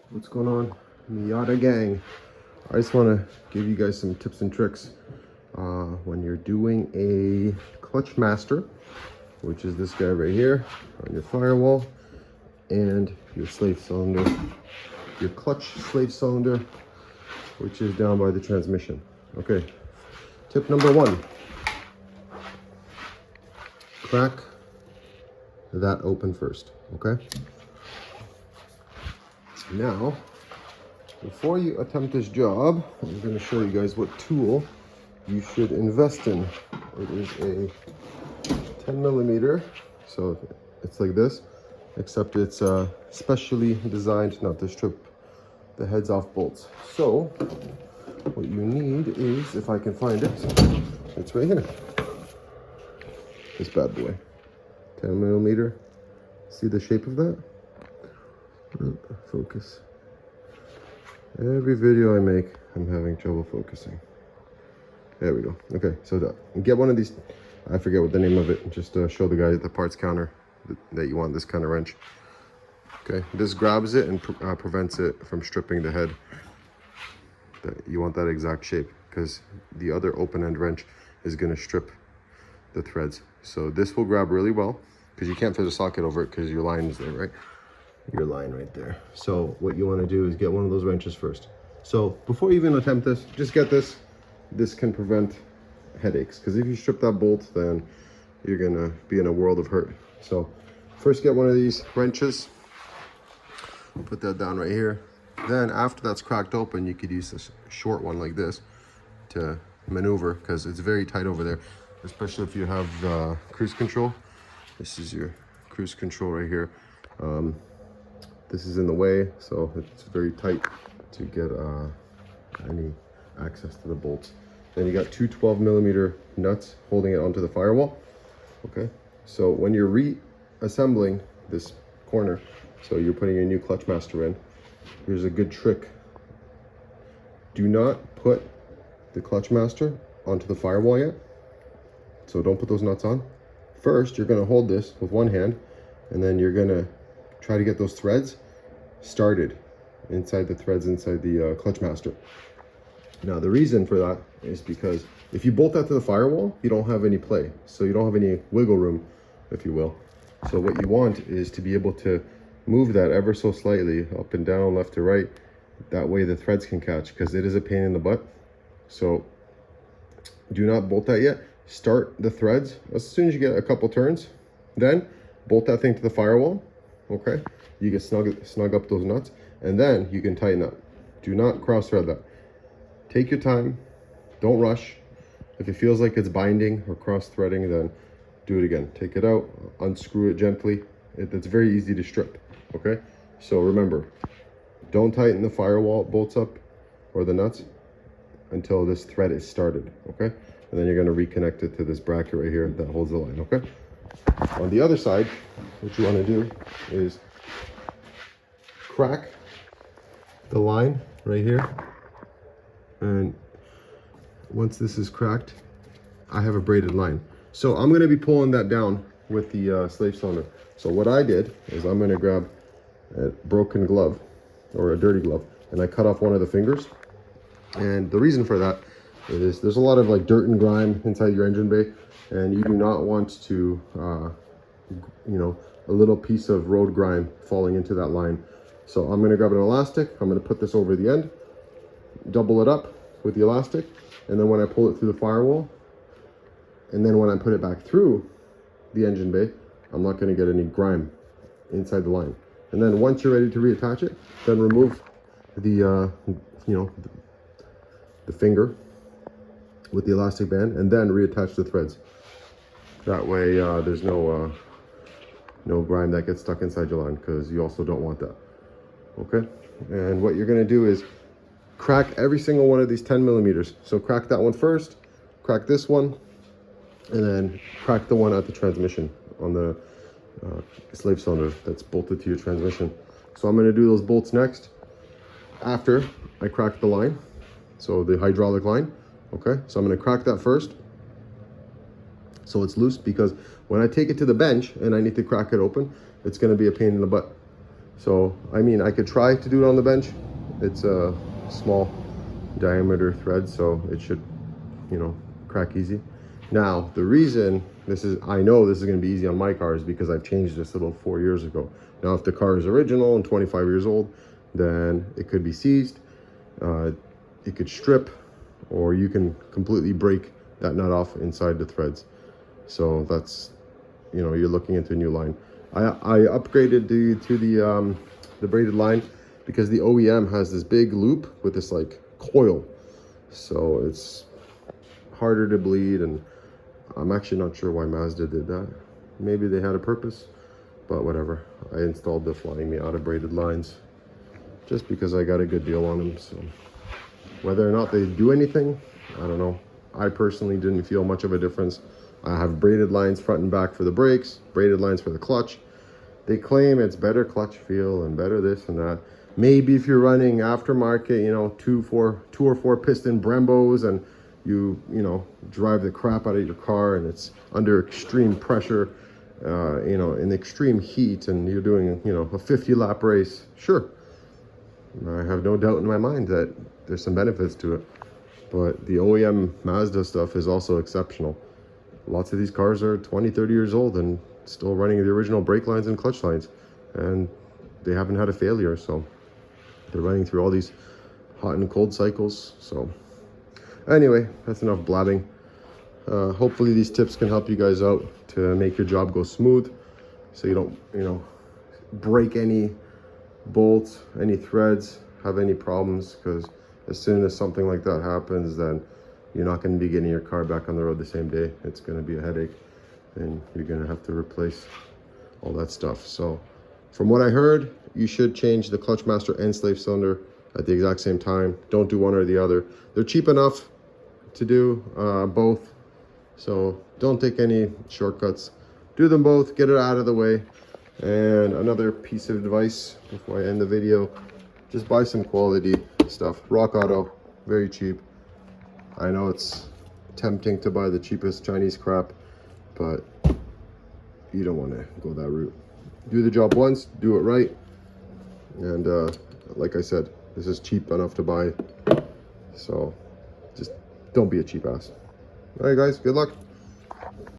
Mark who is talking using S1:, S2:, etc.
S1: What's going on, Miata gang? I just want to give you guys some tips and tricks when you're doing a clutch master, which is this guy right here on your firewall, and your slave cylinder, your clutch slave cylinder, which is down by the transmission. Okay, tip number one, crack that open first. Okay, now before you attempt this job, I'm going to show you guys what tool you should invest in. It is a 10 millimeter, so it's like this, except it's specially designed not to strip the heads off bolts. So what you need is, if I can find it, it's right here. This bad boy, 10 millimeter. See the shape of that? Focus. Every video I make, I'm having trouble focusing. There we go. Okay, so get one of these. I forget what the name of it. Just show the guy at the parts counter that you want this kind of wrench. Okay, this grabs it and prevents it from stripping the head. You want that exact shape, because the other open end wrench is going to strip the threads. So this will grab really well, because you can't fit a socket over it because your line is there, right? Your line right there. So what you want to do is get one of those wrenches first. So before you even attempt this, just get this. This can prevent headaches, because if you strip that bolt, then you're gonna be in a world of hurt. So first get one of these wrenches, put that down right here. Then after that's cracked open, you could use this short one like this to maneuver, because it's very tight over there, especially if you have cruise control. This is your cruise control right here. This is in the way, so it's very tight to get any access to the bolts. Then you got two 12 millimeter nuts holding it onto the firewall. Okay, so when you're reassembling this corner, so you're putting your new clutch master in, here's a good trick. Do not put the clutch master onto the firewall yet. So don't put those nuts on. First, you're gonna hold this with one hand, and then you're gonna try to get those threads started inside the threads inside the clutch master. Now the reason for that is because if you bolt that to the firewall, you don't have any play, so you don't have any wiggle room, if you will. So what you want is to be able to move that ever so slightly up and down, left to right. That way the threads can catch, because it is a pain in the butt. So do not bolt that yet. Start the threads as soon as you get a couple turns, then bolt that thing to the firewall. Okay, you can snug up those nuts, and then you can tighten up. Do not cross thread that. Take your time, don't rush. If it feels like it's binding or cross threading, then do it again. Take it out, unscrew it gently. It's very easy to strip. Okay, so remember, don't tighten the firewall bolts up or the nuts until this thread is started. Okay, and then you're going to reconnect it to this bracket right here that holds the line. Okay, on the other side, what you want to do is crack the line right here, and once this is cracked, I have a braided line, so I'm going to be pulling that down with the slave cylinder. So what I did is I'm going to grab a broken glove or a dirty glove, and I cut off one of the fingers. And the reason for that is there's a lot of like dirt and grime inside your engine bay, and you do not want to a little piece of road grime falling into that line. So I'm going to grab an elastic, I'm going to put this over the end, double it up with the elastic, and then when I pull it through the firewall, and then when I put it back through the engine bay, I'm not going to get any grime inside the line. And then once you're ready to reattach it, then remove the the finger with the elastic band, and then reattach the threads. That way there's no grime that gets stuck inside your line, because you also don't want that. Okay, and what you're going to do is crack every single one of these 10 millimeters. So crack that one first, crack this one, and then crack the one at the transmission on the slave cylinder that's bolted to your transmission. So I'm going to do those bolts next after I crack the line, so the hydraulic line. Okay, so I'm going to crack that first so it's loose, because when I take it to the bench and I need to crack it open, it's going to be a pain in the butt. So, I mean, I could try to do it on the bench. It's a small diameter thread, so it should, you know, crack easy. Now, the reason I know this is going to be easy on my car is because I've changed this about 4 years ago. Now, if the car is original and 25 years old, then it could be seized, it could strip, or you can completely break that nut off inside the threads. So that's, you know, you're looking into a new line. I upgraded to the braided line because the OEM has this big loop with this like coil, so it's harder to bleed, and I'm actually not sure why Mazda did that. Maybe they had a purpose, but whatever. I installed the Flying Miata braided lines just because I got a good deal on them. So whether or not they do anything, I don't know. I personally didn't feel much of a difference. I have braided lines front and back for the brakes, braided lines for the clutch. They claim it's better clutch feel and better this and that. Maybe if you're running aftermarket, you know, two or four piston Brembos, and you know, drive the crap out of your car and it's under extreme pressure, you know, in extreme heat, and you're doing, you know, a 50 lap race, sure. I have no doubt in my mind that there's some benefits to it. But the OEM Mazda stuff is also exceptional. Lots of these cars are 20, 30 years old and still running the original brake lines and clutch lines, and they haven't had a failure. So they're running through all these hot and cold cycles. So anyway, that's enough blabbing. Hopefully these tips can help you guys out to make your job go smooth, so you don't, you know, break any bolts, any threads, have any problems, because as soon as something like that happens, then you're not going to be getting your car back on the road the same day. It's going to be a headache, and you're going to have to replace all that stuff. So from what I heard, you should change the clutch master and slave cylinder at the exact same time. Don't do one or the other. They're cheap enough to do both, so don't take any shortcuts. Do them both, get it out of the way. And another piece of advice before I end the video, just buy some quality stuff. Rock Auto, very cheap. I know it's tempting to buy the cheapest Chinese crap, but you don't want to go that route. Do the job once, do it right, and like I said, this is cheap enough to buy, so just don't be a cheap ass. All right guys, good luck.